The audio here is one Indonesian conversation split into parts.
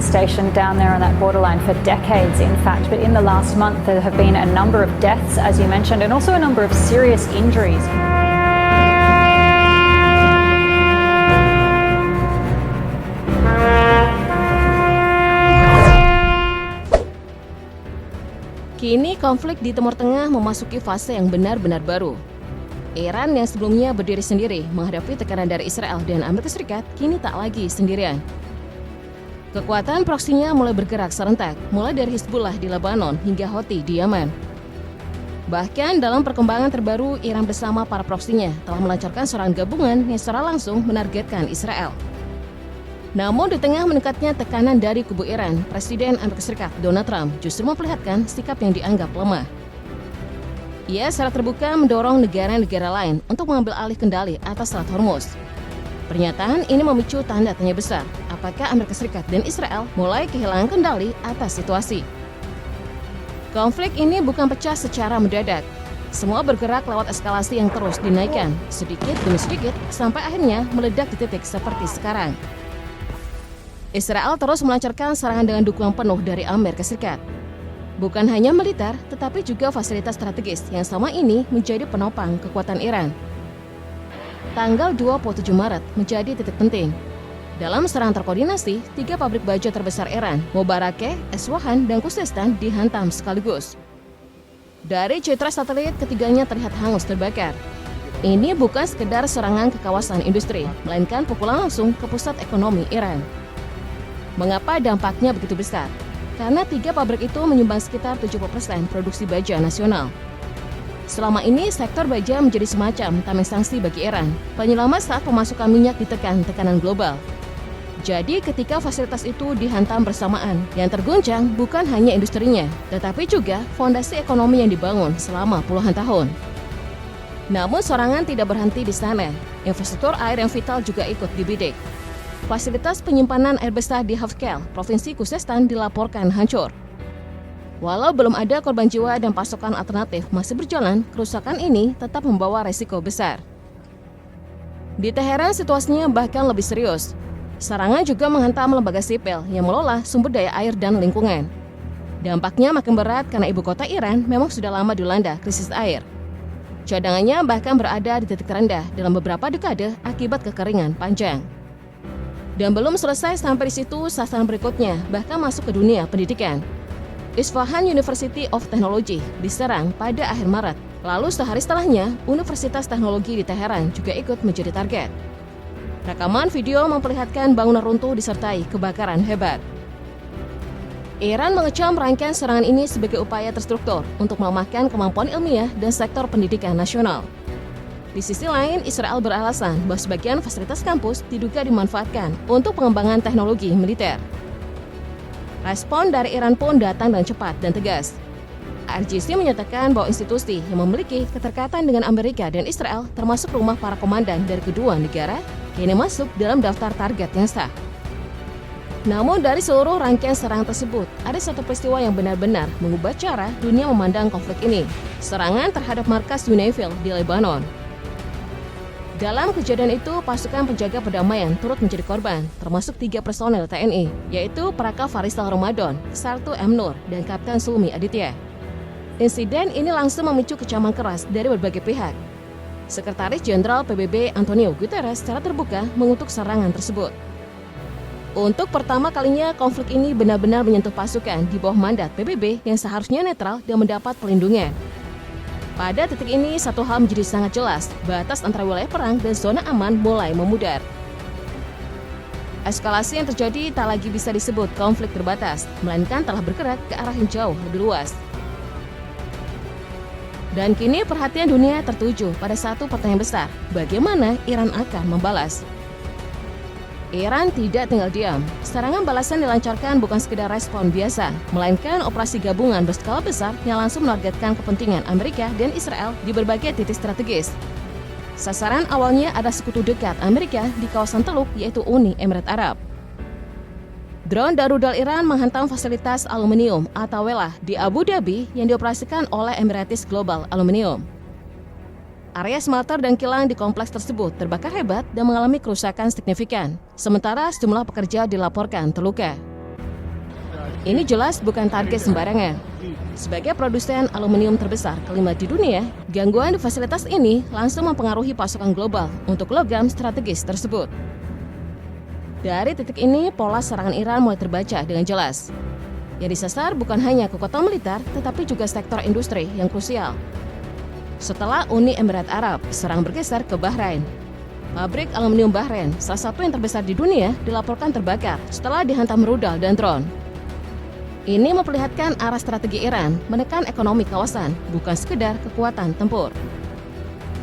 stationed down there on that borderline for decades, in fact. But in the last month, there have been a number of deaths, as you mentioned, and also a number of serious injuries. Kini konflik di Timur Tengah memasuki fase yang benar-benar baru. Iran yang sebelumnya berdiri sendiri menghadapi tekanan dari Israel dan Amerika Serikat kini tak lagi sendirian. Kekuatan proksinya mulai bergerak serentak, mulai dari Hizbullah di Lebanon hingga Houthi di Yaman. Bahkan dalam perkembangan terbaru, Iran bersama para proksinya telah melancarkan serangan gabungan yang secara langsung menargetkan Israel. Namun di tengah meningkatnya tekanan dari kubu Iran, Presiden Amerika Serikat Donald Trump justru memperlihatkan sikap yang dianggap lemah. Ia secara terbuka mendorong negara-negara lain untuk mengambil alih kendali atas Selat Hormuz. Pernyataan ini memicu tanda tanya besar, apakah Amerika Serikat dan Israel mulai kehilangan kendali atas situasi. Konflik ini bukan pecah secara mendadak. Semua bergerak lewat eskalasi yang terus dinaikkan, sedikit demi sedikit, sampai akhirnya meledak di titik seperti sekarang. Israel terus melancarkan serangan dengan dukungan penuh dari Amerika Serikat. Bukan hanya militer, tetapi juga fasilitas strategis yang selama ini menjadi penopang kekuatan Iran. Tanggal 27 Maret menjadi titik penting. Dalam serangan terkoordinasi, 3 pabrik baja terbesar Iran, Mobarakeh, Esfahan, dan Khuzestan dihantam sekaligus. Dari citra satelit, ketiganya terlihat hangus terbakar. Ini bukan sekedar serangan ke kawasan industri, melainkan pukulan langsung ke pusat ekonomi Iran. Mengapa dampaknya begitu besar? Karena 3 pabrik itu menyumbang sekitar 70% produksi baja nasional. Selama ini, sektor baja menjadi semacam tameng sanksi bagi Iran, penyelamat saat pemasukan minyak ditekan tekanan global. Jadi ketika fasilitas itu dihantam bersamaan, yang terguncang bukan hanya industrinya, tetapi juga fondasi ekonomi yang dibangun selama puluhan tahun. Namun serangan tidak berhenti di sana. Infrastruktur air yang vital juga ikut dibidik. Fasilitas penyimpanan air besar di Hafkel, Provinsi Khuzestan dilaporkan hancur. Walau belum ada korban jiwa dan pasokan alternatif masih berjalan, kerusakan ini tetap membawa resiko besar. Di Teheran situasinya bahkan lebih serius. Serangan juga menghantam lembaga sipil yang mengelola sumber daya air dan lingkungan. Dampaknya makin berat karena ibu kota Iran memang sudah lama dilanda krisis air. Cadangannya bahkan berada di titik terendah dalam beberapa dekade akibat kekeringan panjang. Dan belum selesai sampai di situ, sasaran berikutnya bahkan masuk ke dunia pendidikan. Isfahan University of Technology diserang pada akhir Maret. Lalu sehari setelahnya, Universitas Teknologi di Teheran juga ikut menjadi target. Rekaman video memperlihatkan bangunan runtuh disertai kebakaran hebat. Iran mengecam rangkaian serangan ini sebagai upaya terstruktur untuk melemahkan kemampuan ilmiah dan sektor pendidikan nasional. Di sisi lain, Israel beralasan bahwa sebagian fasilitas kampus diduga dimanfaatkan untuk pengembangan teknologi militer. Respon dari Iran pun datang dengan cepat dan tegas. RGC menyatakan bahwa institusi yang memiliki keterkaitan dengan Amerika dan Israel, termasuk rumah para komandan dari kedua negara, kini masuk dalam daftar target yang sah. Namun dari seluruh rangkaian serangan tersebut, ada satu peristiwa yang benar-benar mengubah cara dunia memandang konflik ini. Serangan terhadap markas UNIFIL di Lebanon. Dalam kejadian itu, pasukan penjaga perdamaian turut menjadi korban, termasuk 3 personel TNI, yaitu Prakaf Farisal Ramadan, Sartu M. Nur, dan Kapten Sulmi Aditya. Insiden ini langsung memicu kecaman keras dari berbagai pihak. Sekretaris Jenderal PBB Antonio Guterres secara terbuka mengutuk serangan tersebut. Untuk pertama kalinya, konflik ini benar-benar menyentuh pasukan di bawah mandat PBB yang seharusnya netral dan mendapat perlindungan. Pada titik ini, satu hal menjadi sangat jelas, batas antara wilayah perang dan zona aman mulai memudar. Eskalasi yang terjadi tak lagi bisa disebut konflik terbatas, melainkan telah bergerak ke arah yang jauh lebih luas. Dan kini perhatian dunia tertuju pada satu pertanyaan besar, bagaimana Iran akan membalas? Iran tidak tinggal diam. Serangan balasan dilancarkan bukan sekedar respon biasa, melainkan operasi gabungan berskala besar yang langsung menargetkan kepentingan Amerika dan Israel di berbagai titik strategis. Sasaran awalnya ada sekutu dekat Amerika di kawasan Teluk, yaitu Uni Emirat Arab. Drone dan rudal Iran menghantam fasilitas aluminium Atawelah di Abu Dhabi yang dioperasikan oleh Emirates Global Aluminium. Area smelter dan kilang di kompleks tersebut terbakar hebat dan mengalami kerusakan signifikan, sementara sejumlah pekerja dilaporkan terluka. Ini jelas bukan target sembarangan. Sebagai produsen aluminium terbesar kelima di dunia, gangguan di fasilitas ini langsung mempengaruhi pasokan global untuk logam strategis tersebut. Dari titik ini, pola serangan Iran mulai terbaca dengan jelas. Yang disasar bukan hanya kekuatan militer, tetapi juga sektor industri yang krusial. Setelah Uni Emirat Arab, serang bergeser ke Bahrain. Pabrik aluminium Bahrain, salah satu yang terbesar di dunia, dilaporkan terbakar setelah dihantam rudal dan drone. Ini memperlihatkan arah strategi Iran menekan ekonomi kawasan, bukan sekedar kekuatan tempur.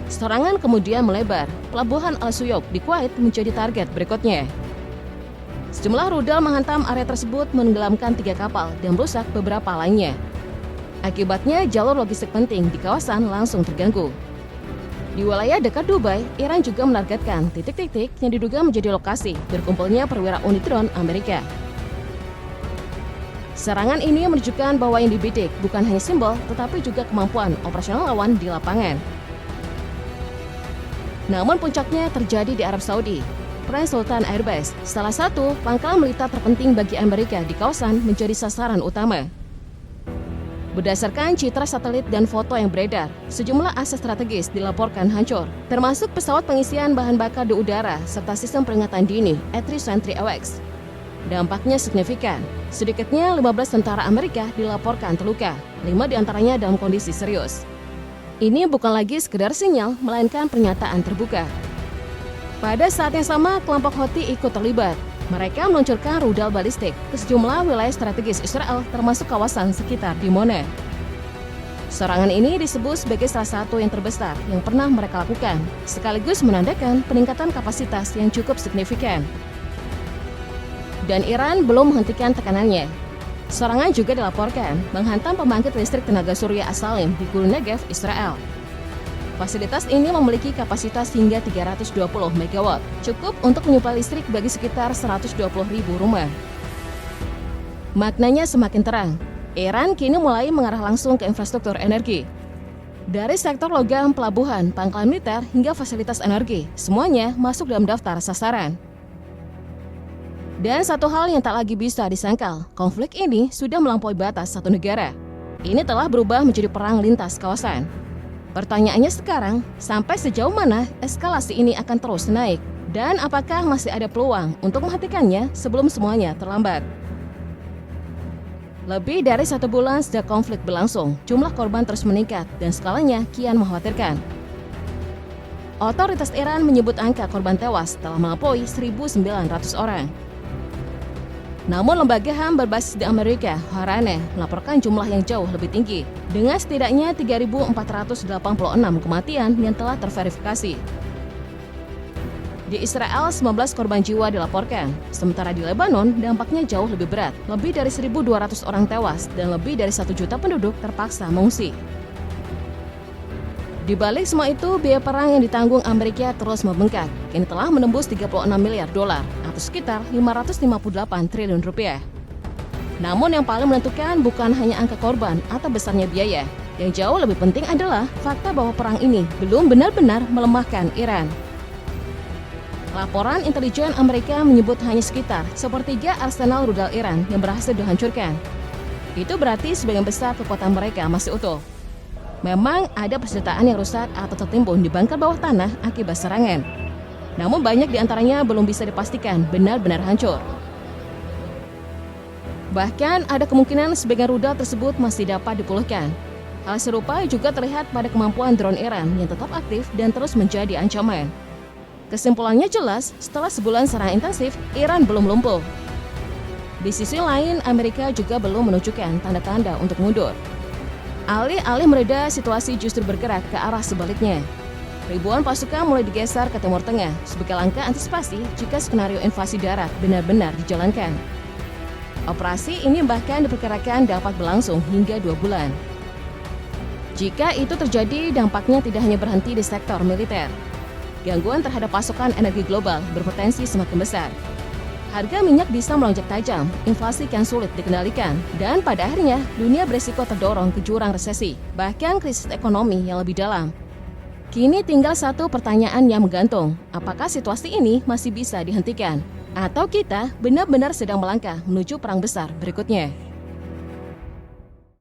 Serangan kemudian melebar, pelabuhan Al-Suyub di Kuwait menjadi target berikutnya. Sejumlah rudal menghantam area tersebut, menenggelamkan 3 kapal dan merusak beberapa lainnya. Akibatnya, jalur logistik penting di kawasan langsung terganggu. Di wilayah dekat Dubai, Iran juga menargetkan titik-titik yang diduga menjadi lokasi berkumpulnya perwira unit drone Amerika. Serangan ini menunjukkan bahwa yang dibidik bukan hanya simbol, tetapi juga kemampuan operasional lawan di lapangan. Namun puncaknya terjadi di Arab Saudi. Prince Sultan Airbase, salah satu pangkalan militer terpenting bagi Amerika di kawasan, menjadi sasaran utama. Berdasarkan citra satelit dan foto yang beredar, sejumlah aset strategis dilaporkan hancur, termasuk pesawat pengisian bahan bakar di udara serta sistem peringatan dini Entry AWACS. Dampaknya signifikan, sedikitnya 15 tentara Amerika dilaporkan terluka, 5 diantaranya dalam kondisi serius. Ini bukan lagi sekedar sinyal, melainkan pernyataan terbuka. Pada saat yang sama, kelompok Houthi ikut terlibat. Mereka meluncurkan rudal balistik ke sejumlah wilayah strategis Israel, termasuk kawasan sekitar Dimona. Serangan ini disebut sebagai salah satu yang terbesar yang pernah mereka lakukan, sekaligus menandakan peningkatan kapasitas yang cukup signifikan. Dan Iran belum menghentikan tekanannya. Serangan juga dilaporkan menghantam pembangkit listrik tenaga surya As-Salim di Gurun Negev, Israel. Fasilitas ini memiliki kapasitas hingga 320 MW, cukup untuk menyuplai listrik bagi sekitar 120.000 rumah. Maknanya semakin terang, Iran kini mulai mengarah langsung ke infrastruktur energi. Dari sektor logam, pelabuhan, pangkalan militer, hingga fasilitas energi, semuanya masuk dalam daftar sasaran. Dan satu hal yang tak lagi bisa disangkal, konflik ini sudah melampaui batas satu negara. Ini telah berubah menjadi perang lintas kawasan. Pertanyaannya sekarang, sampai sejauh mana eskalasi ini akan terus naik? Dan apakah masih ada peluang untuk menghentikannya sebelum semuanya terlambat? Lebih dari 1 bulan sejak konflik berlangsung, jumlah korban terus meningkat dan skalanya kian mengkhawatirkan. Otoritas Iran menyebut angka korban tewas telah melampaui 1.900 orang. Namun lembaga HAM berbasis di Amerika, Harane, melaporkan jumlah yang jauh lebih tinggi, dengan setidaknya 3.486 kematian yang telah terverifikasi. Di Israel, 19 korban jiwa dilaporkan, sementara di Lebanon dampaknya jauh lebih berat, lebih dari 1.200 orang tewas dan lebih dari 1 juta penduduk terpaksa mengungsi. Di balik semua itu, biaya perang yang ditanggung Amerika terus membengkak, kini telah menembus 36 miliar dolar atau sekitar 558 triliun rupiah. Namun yang paling menentukan bukan hanya angka korban atau besarnya biaya. Yang jauh lebih penting adalah fakta bahwa perang ini belum benar-benar melemahkan Iran. Laporan intelijen Amerika menyebut hanya sekitar sepertiga arsenal rudal Iran yang berhasil dihancurkan. Itu berarti sebagian besar kekuatan mereka masih utuh. Memang ada persenjataan yang rusak atau tertimbun di bangker bawah tanah akibat serangan. Namun banyak di antaranya belum bisa dipastikan benar-benar hancur. Bahkan ada kemungkinan sebagian rudal tersebut masih dapat dipulihkan. Hal serupa juga terlihat pada kemampuan drone Iran yang tetap aktif dan terus menjadi ancaman. Kesimpulannya jelas, setelah sebulan serangan intensif, Iran belum lumpuh. Di sisi lain, Amerika juga belum menunjukkan tanda-tanda untuk mundur. Alih-alih mereda, situasi justru bergerak ke arah sebaliknya. Ribuan pasukan mulai digeser ke Timur Tengah sebagai langkah antisipasi jika skenario invasi darat benar-benar dijalankan. Operasi ini bahkan diperkirakan dapat berlangsung hingga 2 bulan. Jika itu terjadi, dampaknya tidak hanya berhenti di sektor militer. Gangguan terhadap pasokan energi global berpotensi semakin besar. Harga minyak bisa melonjak tajam, inflasi kian sulit dikendalikan, dan pada akhirnya dunia beresiko terdorong ke jurang resesi, bahkan krisis ekonomi yang lebih dalam. Kini tinggal satu pertanyaan yang menggantung, apakah situasi ini masih bisa dihentikan? Atau kita benar-benar sedang melangkah menuju perang besar berikutnya?